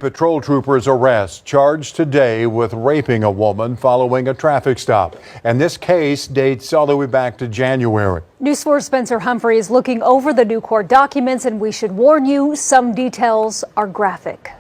patrol trooper's arrest, charged today with raping a woman following a traffic stop. And this case dates all the way back to January. News 4's Spencer Humphrey is looking over the new court documents, and we should warn you, some details are graphic.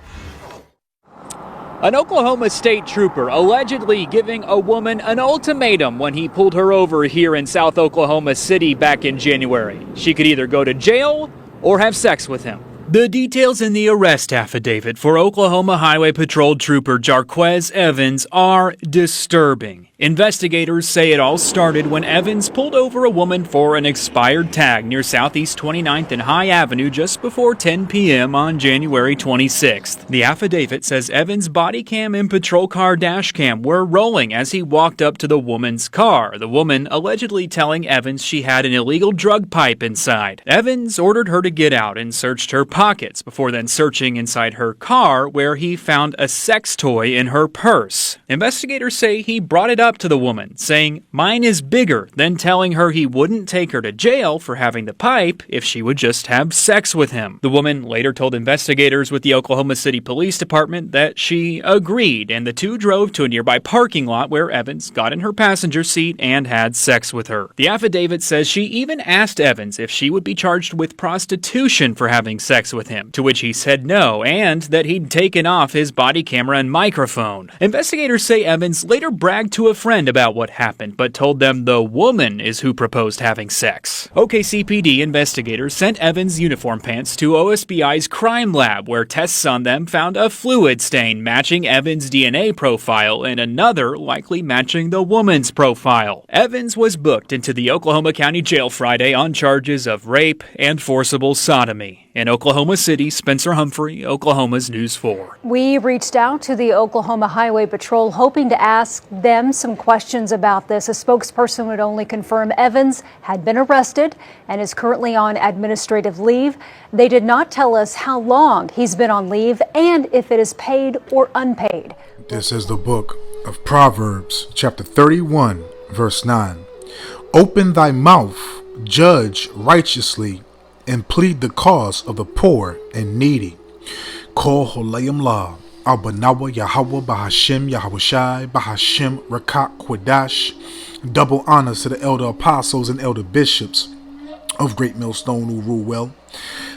An Oklahoma state trooper allegedly giving a woman an ultimatum when he pulled her over here in South Oklahoma City back in January. She could either go to jail or have sex with him. The details in the arrest affidavit for Oklahoma Highway Patrol Trooper Jarquez Evans are disturbing. Investigators say it all started when Evans pulled over a woman for an expired tag near Southeast 29th and High Avenue just before 10 p.m. on January 26th. The affidavit says Evans' body cam and patrol car dash cam were rolling as he walked up to the woman's car, the woman allegedly telling Evans she had an illegal drug pipe inside. Evans ordered her to get out and searched her pockets before then searching inside her car, where he found a sex toy in her purse. Investigators say he brought it up to the woman, saying, "Mine is bigger," then telling her he wouldn't take her to jail for having the pipe if she would just have sex with him. The woman later told investigators with the Oklahoma City Police Department that she agreed, and the two drove to a nearby parking lot where Evans got in her passenger seat and had sex with her. The affidavit says she even asked Evans if she would be charged with prostitution for having sex with him, to which he said no, and that he'd taken off his body camera and microphone. Investigators say Evans later bragged to a friend about what happened, but told them the woman is who proposed having sex. OKCPD investigators sent Evans' uniform pants to OSBI's crime lab, where tests on them found a fluid stain matching Evans' DNA profile and another likely matching the woman's profile. Evans was booked into the Oklahoma County Jail Friday on charges of rape and forcible sodomy. In Oklahoma City, Spencer Humphrey, Oklahoma's News 4. We reached out to the Oklahoma Highway Patrol hoping to ask them some questions about this. A spokesperson would only confirm Evans had been arrested and is currently on administrative leave. They did not tell us how long he's been on leave and if it is paid or unpaid. This is the book of Proverbs, chapter 31, verse 9. Open thy mouth, judge righteously, and plead the cause of the poor and needy. Kol Holayim La, Al-Banawa Yahweh Bahashim Yahushai Bahashim Rakak Kwadash. Double honors to the elder apostles and elder bishops of Great Millstone who rule well.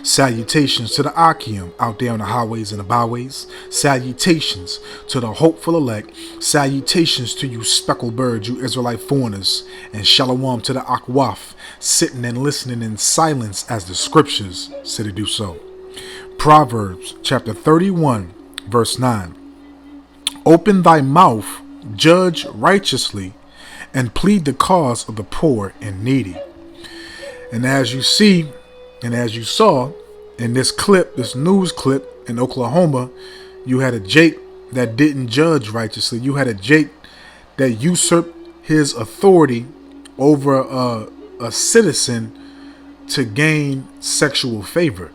Salutations to the Akim out there on the highways and the byways. Salutations to the hopeful elect. Salutations to you speckled birds, you Israelite foreigners. And shalom to the Akwaf, sitting and listening in silence as the scriptures say to do so. Proverbs chapter 31, verse 9. Open thy mouth, judge righteously, and plead the cause of the poor and needy. And as you see, and as you saw in this clip, this news clip in Oklahoma, you had a Jake that didn't judge righteously. You had a Jake that usurped his authority over a citizen to gain sexual favor.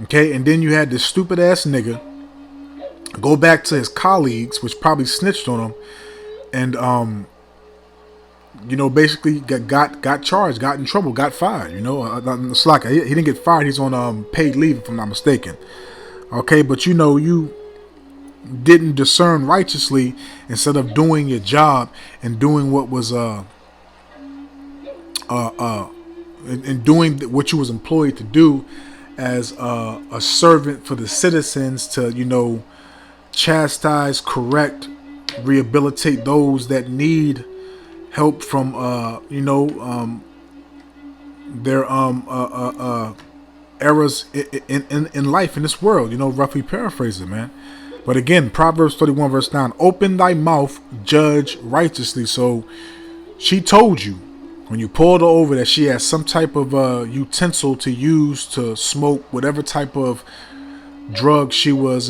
Okay, and then you had this stupid ass nigga go back to his colleagues, which probably snitched on him, and basically got charged, got in trouble, got fired. It's like he didn't get fired. He's on paid leave, if I'm not mistaken. Okay, but you didn't discern righteously instead of doing your job and doing what was and doing what you was employed to do as a servant for the citizens to chastise, correct, rehabilitate those that need help from their errors in life, in this world, roughly paraphrasing, man. But again, Proverbs 31 verse 9, open thy mouth, judge righteously. So she told you when you pulled her over that she has some type of utensil to use to smoke whatever type of drug she was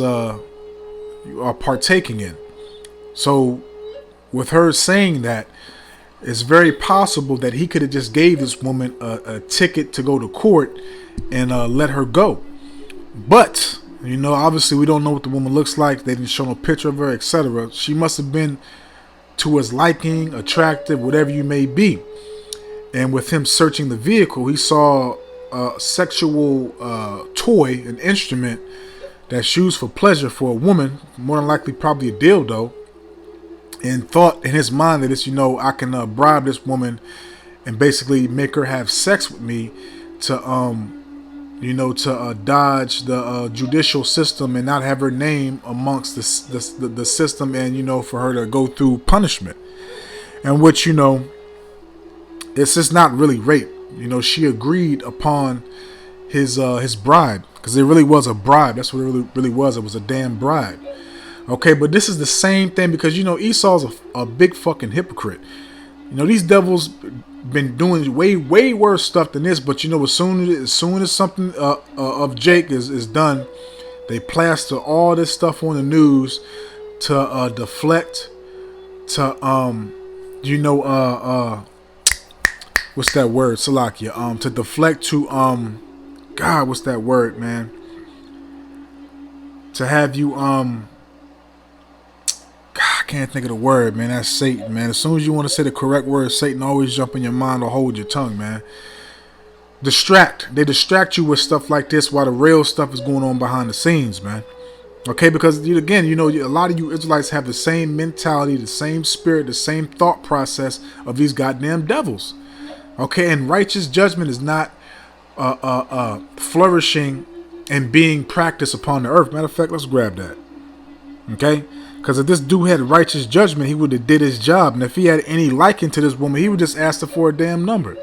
partaking in. So with her saying that, it's very possible that he could have just gave this woman a ticket to go to court and let her go. But, obviously we don't know what the woman looks like. They didn't show no picture of her, etc. She must have been to his liking, attractive, whatever you may be. And with him searching the vehicle, he saw a sexual toy, an instrument that's used for pleasure for a woman, more than likely probably a dildo, and thought in his mind that it's, I can bribe this woman and basically make her have sex with me to dodge the judicial system and not have her name amongst the system, and for her to go through punishment. And which it's just not really rape. She agreed upon his bribe, because it really was a bribe. That's what it really was. It was a damn bribe. Okay, but this is the same thing, because Esau's a big fucking hypocrite. These devils been doing way worse stuff than this, but as soon as something of Jake is done, they plaster all this stuff on the news to deflect to what's that word, Salakia, to deflect to God, what's that word, man, to have you God, I can't think of the word, man. That's Satan, man. As soon as you want to say the correct word, Satan always jump in your mind or hold your tongue, man. They distract you with stuff like this while the real stuff is going on behind the scenes, man. Okay, because again, a lot of you Israelites have the same mentality, the same spirit, the same thought process of these goddamn devils. Okay, and righteous judgment is not flourishing and being practiced upon the earth. Matter of fact, let's grab that. Okay, because if this dude had righteous judgment, he would have did his job, and if he had any liking to this woman, he would just ask her for a damn number.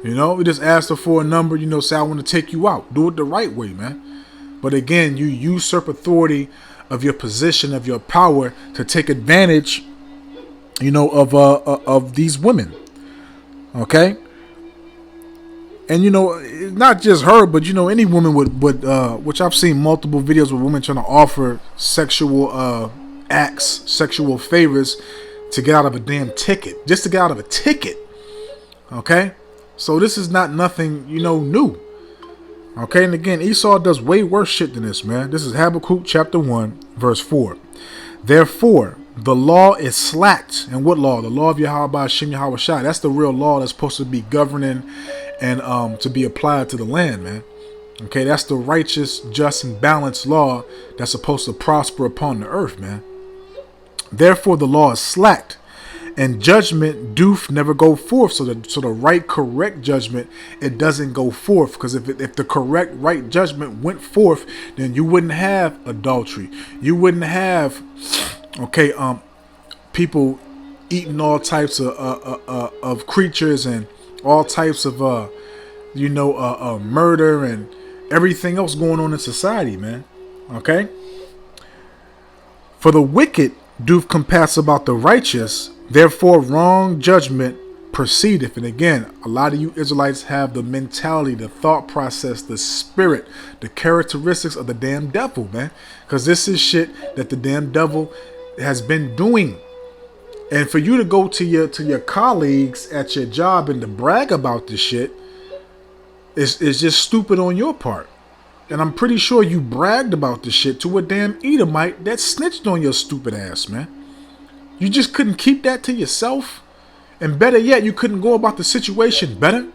He just asked her for a number. Say, I want to take you out. Do it the right way, man. But again, you usurp authority of your position, of your power, to take advantage, of these women. Okay. And not just her, but any woman would which I've seen multiple videos with women trying to offer sexual acts, sexual favors to get out of a damn ticket, just to get out of a ticket. Okay, so this is not nothing new. Okay, and again, Esau does way worse shit than this, man. This is Habakkuk chapter 1, verse 4. Therefore, the law is slacked. And what law? The law of Yahweh Hashem Yahweh Shai. That's the real law that's supposed to be governing and to be applied to the land, man. Okay, that's the righteous, just, and balanced law that's supposed to prosper upon the earth, man. Therefore, the law is slacked, and judgment doth never go forth. So the right, correct judgment, it doesn't go forth. Because if the correct, right judgment went forth, then you wouldn't have adultery. You wouldn't have, people eating all types of creatures and all types of murder and everything else going on in society, man. Okay. For the wicked doth compass about the righteous, therefore wrong judgment proceedeth. And again, a lot of you Israelites have the mentality, the thought process, the spirit, the characteristics of the damn devil, man. Because this is shit that the damn devil has been doing. And for you to go to your colleagues at your job and to brag about this shit is just stupid on your part. And I'm pretty sure you bragged about this shit to a damn Edomite that snitched on your stupid ass, man. You just couldn't keep that to yourself. And better yet, you couldn't go about the situation better.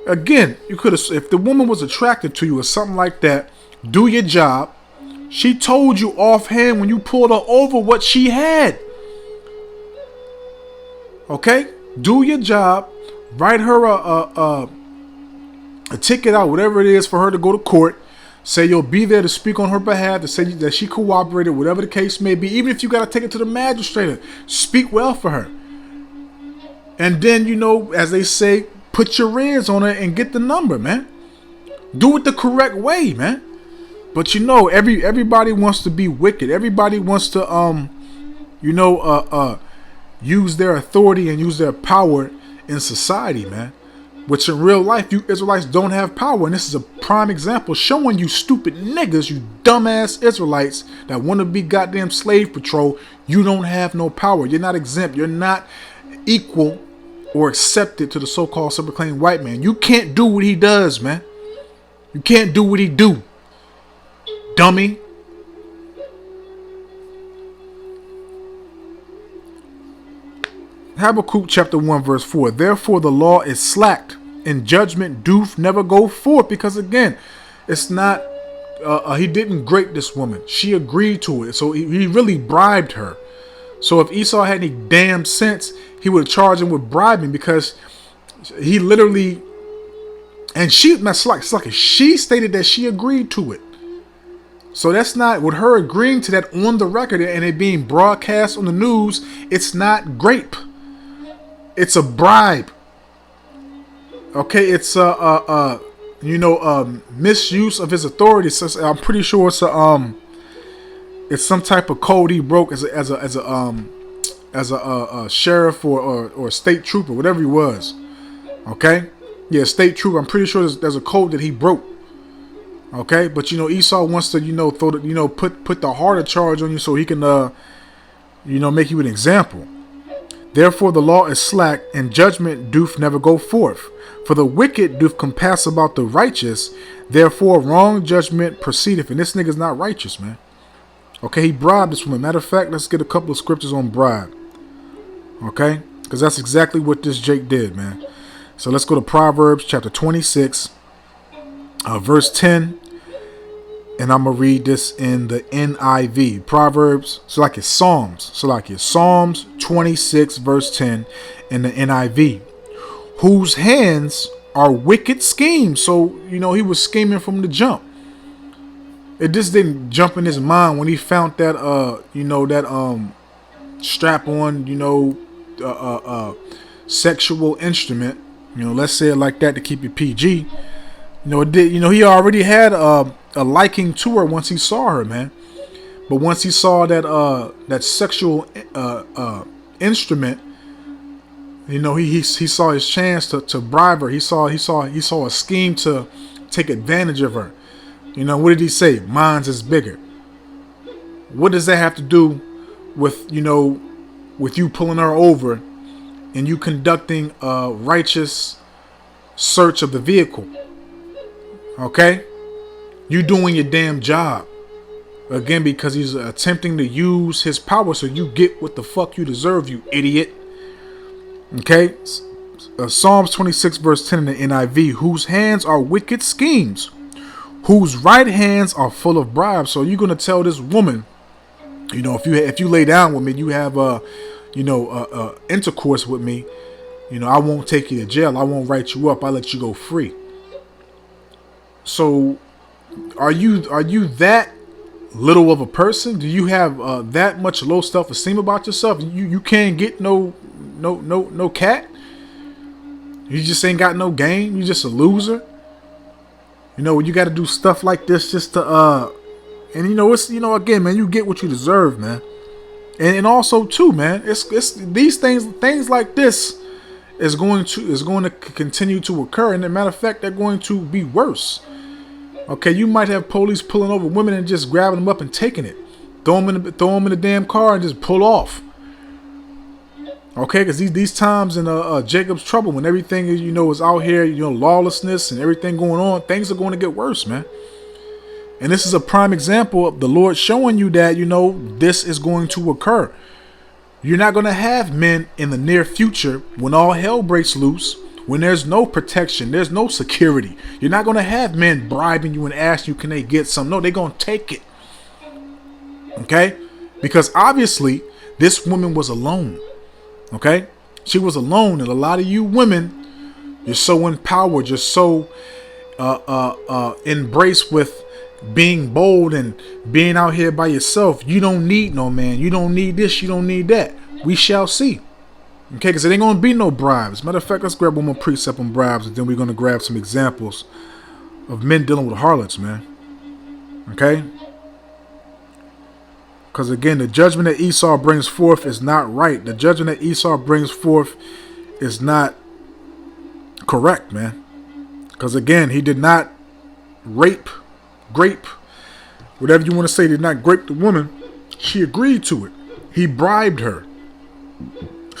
Again, you could have, if the woman was attracted to you or something like that, do your job. She told you offhand when you pulled her over what she had. Okay? Do your job. Write her a ticket out, whatever it is, for her to go to court. Say you'll be there to speak on her behalf, to say that she cooperated, whatever the case may be. Even if you got to take it to the magistrate, speak well for her. And then, as they say, put your ears on her and get the number, man. Do it the correct way, man. But everybody wants to be wicked. Everybody wants to, use their authority and use their power in society, man. Which in real life, you Israelites don't have power. And this is a prime example showing you stupid niggas, you dumbass Israelites that want to be goddamn slave patrol. You don't have no power. You're not exempt. You're not equal or accepted to the so-called self-proclaimed white man. You can't do what he does, man. You can't do what he do. Dummy. Habakkuk chapter 1 verse 4. Therefore the law is slacked, and judgment doth never go forth. Because again, it's not he didn't grape this woman. She agreed to it. So he really bribed her. So if Esau had any damn sense, he would charge him with bribing, because he literally, and she stated that she agreed to it. So that's not, with her agreeing to that on the record and it being broadcast on the news, it's not grape. It's a bribe. Okay, it's misuse of his authority. So I'm pretty sure it's some type of code he broke as a sheriff or state trooper, whatever he was. Okay, yeah, state trooper. I'm pretty sure there's a code that he broke. Okay, but Esau wants to throw the, put the harder charge on you so he can make you an example. Therefore the law is slack, and judgment doth never go forth. For the wicked doth compass about the righteous, therefore wrong judgment proceedeth. And this nigga's not righteous, man. Okay, he bribed this woman. Matter of fact, let's get a couple of scriptures on bribe. Okay, because that's exactly what this Jake did, man. So let's go to Proverbs chapter 26, verse 10. And I'm going to read this in the NIV. Proverbs, Psalms 26, verse 10 in the NIV. Whose hands are wicked schemes. So, he was scheming from the jump. It just didn't jump in his mind when he found that, strap on, sexual instrument. Let's say it like that to keep it PG. It did. He already had a liking to her once he saw her, man. But once he saw that sexual instrument, he saw his chance to bribe her. He saw a scheme to take advantage of her. What did he say? Mine's is bigger. What does that have to do with you pulling her over and you conducting a righteous search of the vehicle? Okay? You doing your damn job. Again, because he's attempting to use his power so you get what the fuck you deserve, you idiot. Okay? Psalms 26 verse 10 in the NIV. Whose hands are wicked schemes, whose right hands are full of bribes. So you're going to tell this woman, if you lay down with me, you have intercourse with me, I won't take you to jail. I won't write you up. I let you go free. So are you that little of a person? Do you have that much low self-esteem about yourself? You can't get no cat? You just ain't got no game? You just a loser? You got to do stuff like this just to and it's again, man, you get what you deserve, man. And also too, man, it's these things like this is going to continue to occur, and as a matter of fact, they're going to be worse. Okay, you might have police pulling over women and just grabbing them up and taking it, throw them in the damn car and just pull off. Okay, because these times in Jacob's trouble, when everything is out here, lawlessness and everything going on, things are going to get worse, man. And this is a prime example of the Lord showing you that this is going to occur. You're not going to have men in the near future when all hell breaks loose. When there's no protection, there's no security. You're not going to have men bribing you and asking you, can they get some? No, they're going to take it. Okay? Because obviously, this woman was alone. Okay? She was alone. And a lot of you women, you're so empowered. You're so embraced with being bold and being out here by yourself. You don't need no man. You don't need this. You don't need that. We shall see. Okay, because it ain't going to be no bribes. Matter of fact, let's grab one more precept on bribes, and then we're going to grab some examples of men dealing with harlots, man. Okay? Because again, the judgment that Esau brings forth is not right. The judgment that Esau brings forth is not correct, man. Because again, he did not grape, whatever you want to say, did not grape the woman. She agreed to it. He bribed her.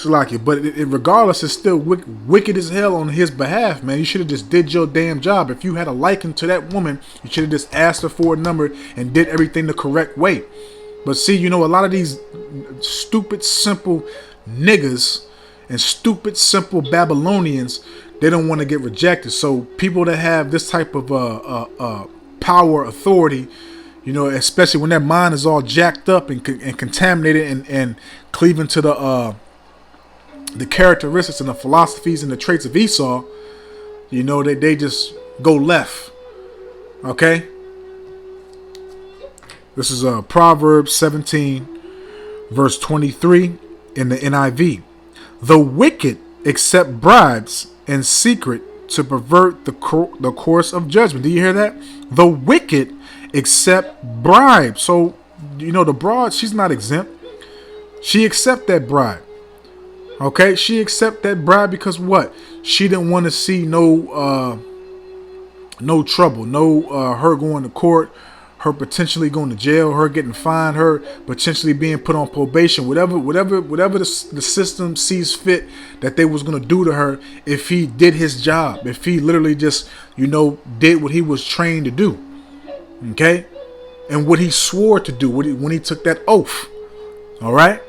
But regardless, it's still wicked as hell on his behalf, man. You should have just did your damn job. If you had a liking to that woman, you should have just asked her for a number and did everything the correct way. But see, a lot of these stupid, simple niggas and stupid, simple Babylonians, they don't want to get rejected. So people that have this type of power, authority, you know, especially when their mind is all jacked up and contaminated and cleaving to the characteristics and the philosophies and the traits of Esau, you know, they just go left. Okay? This is Proverbs 17, verse 23 in the NIV. The wicked accept bribes in secret to pervert the course of judgment. Do you hear that? The wicked accept bribes. So, you know, the broad, she's not exempt. She accept that bribe. Okay? She accept that bribe because what? She didn't want to see no trouble, her going to court, her potentially going to jail, her getting fined, her potentially being put on probation, whatever the system sees fit that they was going to do to her if he did his job, if he literally just, you know, did what he was trained to do. Okay? And what he swore to do when he took that oath. All right?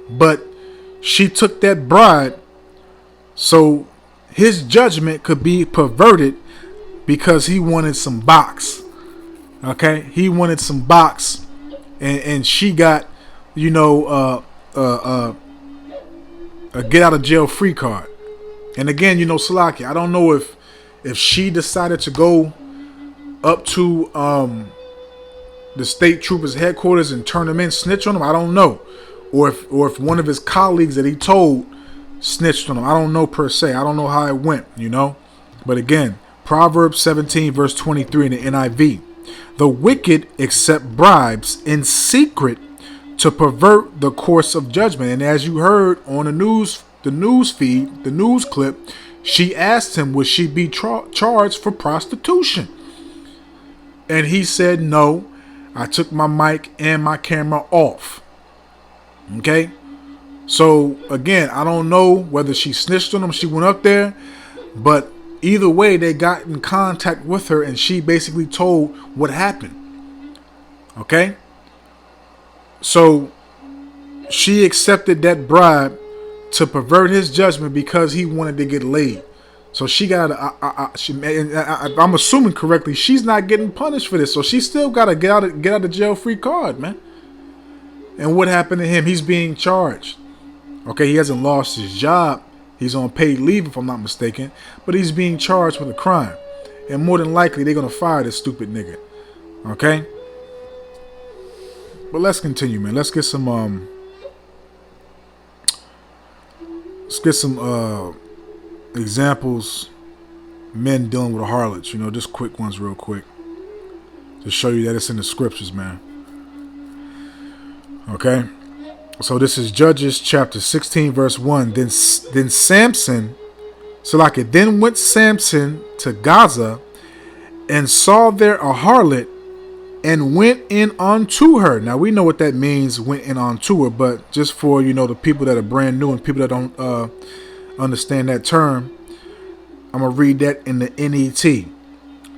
But she took that bribe so his judgment could be perverted because he wanted some box. Okay, he wanted some box, and she got, you know, a get out of jail free card. And again, you know, Salaki, I don't know if she decided to go up to the state troopers headquarters and turn them in, snitch on them. I don't know, or if one of his colleagues that he told snitched on him. I don't know per se. I don't know how it went, you know. But again, Proverbs 17 verse 23 in the NIV. The wicked accept bribes in secret to pervert the course of judgment. And as you heard on the news feed, the news clip, she asked him, would she be charged for prostitution? And he said, no, I took my mic and my camera off. Okay. So again, I don't know whether she snitched on him, she went up there, but either way, they got in contact with her and she basically told what happened. Okay? So she accepted that bribe to pervert his judgment because he wanted to get laid. So she got, I'm assuming correctly, she's not getting punished for this. So she still got to get out of jail free card, man. And what happened to him? He's being charged. Okay, he hasn't lost his job. He's on paid leave, if I'm not mistaken. But he's being charged with a crime. And more than likely, they're going to fire this stupid nigga. Okay? But let's continue, man. Let's get some examples. Men dealing with harlots. You know, just quick ones real quick. To show you that it's in the scriptures, man. Okay? So this is Judges chapter 16 verse 1. Then Samson, then went Samson to Gaza and saw there a harlot and went in unto her. Now we know what that means, went in unto her, but just for, you know, the people that are brand new and people that don't understand that term, I'm going to read that in the NET.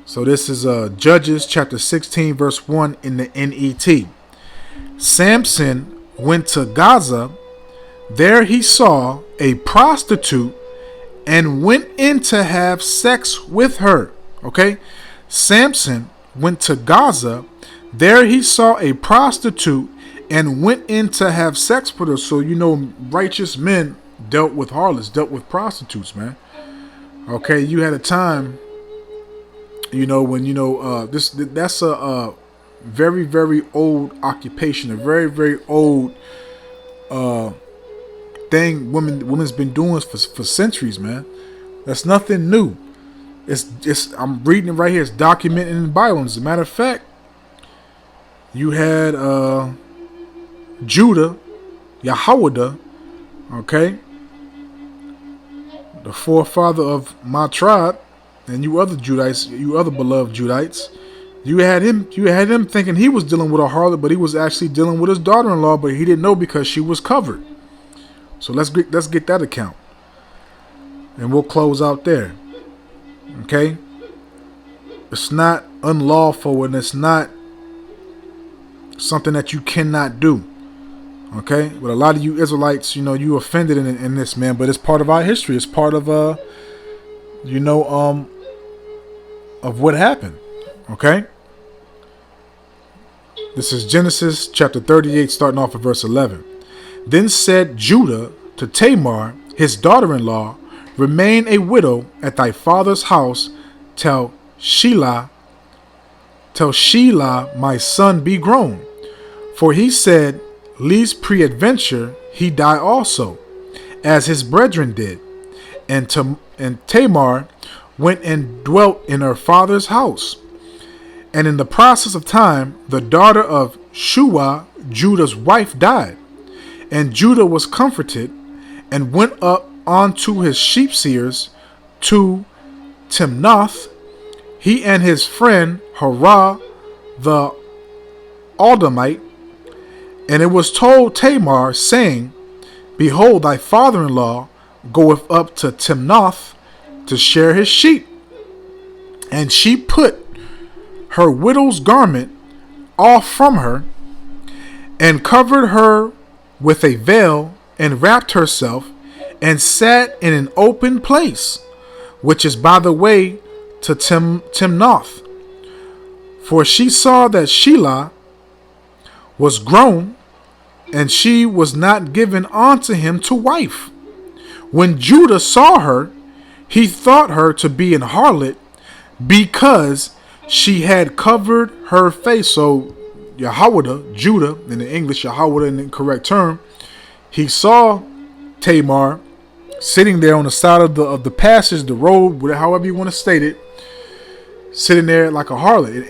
So this is Judges chapter 16 verse 1 in the NET. Samson went to Gaza. There he saw a prostitute and went in to have sex with her. Okay? Samson went to Gaza. There he saw a prostitute and went in to have sex with her. So, you know, righteous men dealt with harlots, dealt with prostitutes, man. Okay? You had a time, you know, when, you know, that's a very, very old occupation, a very, very old thing women's been doing for centuries, man. That's nothing new. It's I'm reading it right here. It's documented in the Bible. As a matter of fact, you had Judah, Yahweh, okay, the forefather of my tribe, and you other Judites, you other beloved Judites. You had him thinking he was dealing with a harlot, but he was actually dealing with his daughter-in-law, but he didn't know because she was covered. So let's get that account. And we'll close out there. Okay? It's not unlawful and it's not something that you cannot do. Okay? But a lot of you Israelites, you know, you offended in this, man, but it's part of our history. It's part of of what happened. Okay. This is Genesis chapter 38, starting off at verse 11. Then said Judah to Tamar, his daughter-in-law, remain a widow at thy father's house till Shelah my son be grown. For he said, lest peradventure he die also, as his brethren did. And Tamar went and dwelt in her father's house. And in the process of time, the daughter of Shua, Judah's wife, died. And Judah was comforted and went up unto his sheepseers to Timnath, he and his friend Harah the Aldamite. And it was told Tamar, saying, behold, thy father-in-law goeth up to Timnath to share his sheep. And she put her widow's garment off from her, and covered her with a veil, and wrapped herself, and sat in an open place, which is by the way to Timnath. For she saw that Shelah was grown, and she was not given unto him to wife. When Judah saw her, he thought her to be an harlot, because she had covered her face. So Yahweh, Judah, in the English, Yahweh in the correct term, he saw Tamar sitting there on the side of the passage, the road, however you want to state it, sitting there like a harlot,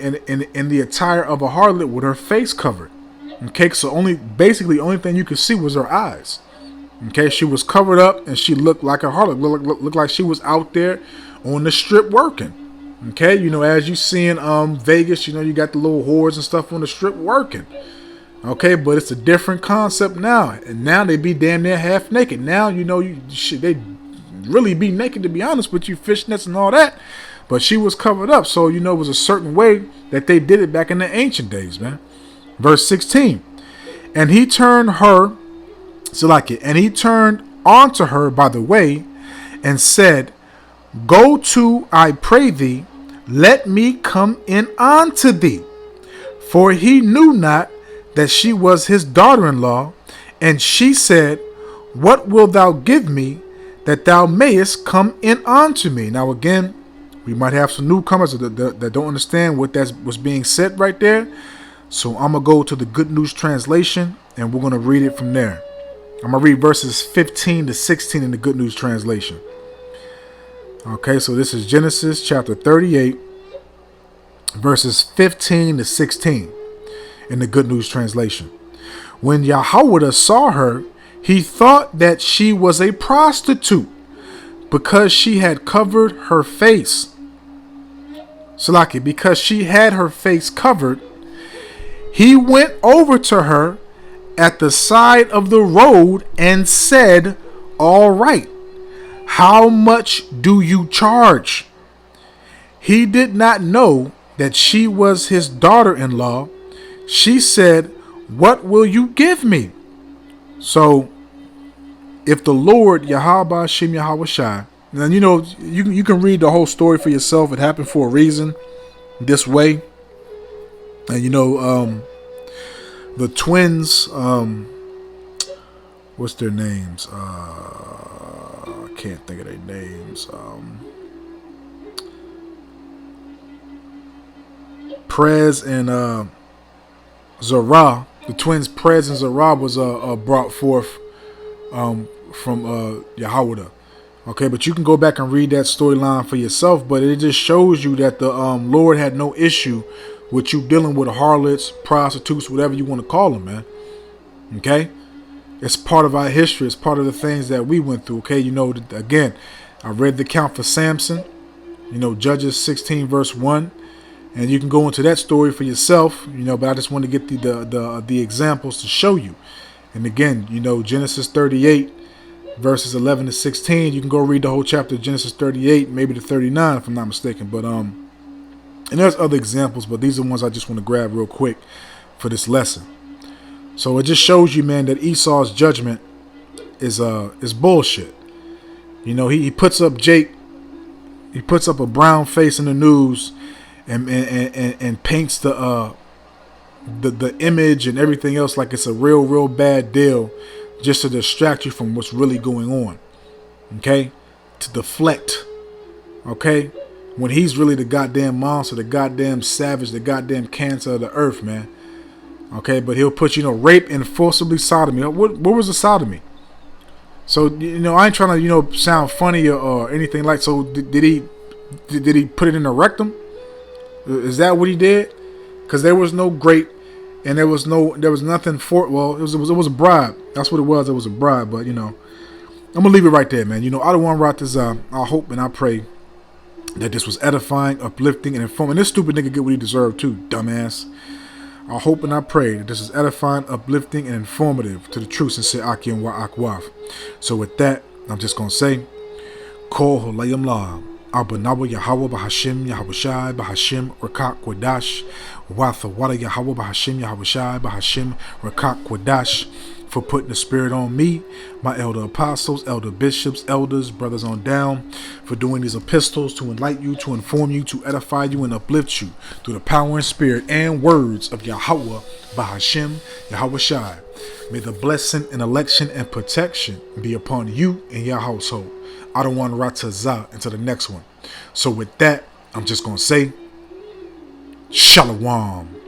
in the attire of a harlot with her face covered. Okay, so only thing you could see was her eyes. Okay, she was covered up and she looked like a harlot, looked like she was out there on the strip working. Okay, as you see in Vegas, you got the little whores and stuff on the strip working. Okay, but it's a different concept now. And now they be damn near half naked. Now, they really be naked, to be honest with you, fishnets and all that. But she was covered up. So, it was a certain way that they did it back in the ancient days, man. Verse 16. And he turned onto her by the way, and said, go to, I pray thee, let me come in unto thee. For he knew not that she was his daughter-in-law. And she said, what wilt thou give me, that thou mayest come in unto me? Now again, we might have some newcomers that don't understand what was being said right there. So I'm going to go to the Good News Translation, and we're going to read it from there. I'm going to read verses 15 to 16 in the Good News Translation. Okay, so this is Genesis chapter 38, verses 15 to 16 in the Good News Translation. When Yahweh saw her, he thought that she was a prostitute, because she had covered her face. Salaki, because she had her face covered, he went over to her at the side of the road and said, all right, how much do you charge? He did not know that she was his daughter-in-law. She said, what will you give me? So if the Lord, Yahweh Shem Yahweh Shai, and you can read the whole story for yourself. It happened for a reason this way. And the twins, what's their names? I can't think of their names. Prez and Zerah, the twins Prez and Zerah was brought forth from Yahweh. Okay, but you can go back and read that storyline for yourself. But it just shows you that the Lord had no issue with you dealing with harlots, prostitutes, whatever you want to call them, man. Okay, it's part of our history. It's part of the things that we went through. Okay, again, I read the account for Samson. Judges 16 verse 1. And you can go into that story for yourself, but I just want to get the examples to show you. And again, Genesis 38, verses 11 to 16. You can go read the whole chapter of Genesis 38, maybe to 39, if I'm not mistaken. But and there's other examples, but these are the ones I just want to grab real quick for this lesson. So it just shows you, man, that Esau's judgment is bullshit. He puts up Jake. He puts up a brown face in the news. and paints the image and everything else like it's a real bad deal, just to distract you from what's really going on. Okay, to deflect. Okay, when he's really the goddamn monster, the goddamn savage, the goddamn cancer of the earth, man. Okay, but he'll put rape and forcibly sodomy. What was the sodomy? So I ain't trying to sound funny or anything like. So did he put it in the rectum? Is that what he did? Because there was no grape, and there was nothing for it. Well, it was a bribe. That's what it was. It was a bribe. But I'm gonna leave it right there, man. I don't want to write this out. I hope and I pray that this was edifying, uplifting, and informative. And this stupid nigga get what he deserved too, dumbass. I hope and I pray that this is edifying, uplifting, and informative to the true sincere Aki and Wa'akwaf. So with that, I'm just going to say, Kol Holayim La, Abanawa Yahweh Bahashim Yahweh Shai Bahashim Rakak Kwadash, Watha Wada Yahweh Bahashim Yahweh Shai Bahashim Rakak Kwadash, for putting the spirit on me, my elder apostles, elder bishops, elders, brothers on down, for doing these epistles to enlighten you, to inform you, to edify you, and uplift you through the power and spirit and words of Yahweh Bahashim Yahweh Shai. May the blessing and election and protection be upon you and your household. I don't want to ratazah into the next one. So with that, I'm just going to say, Shalom.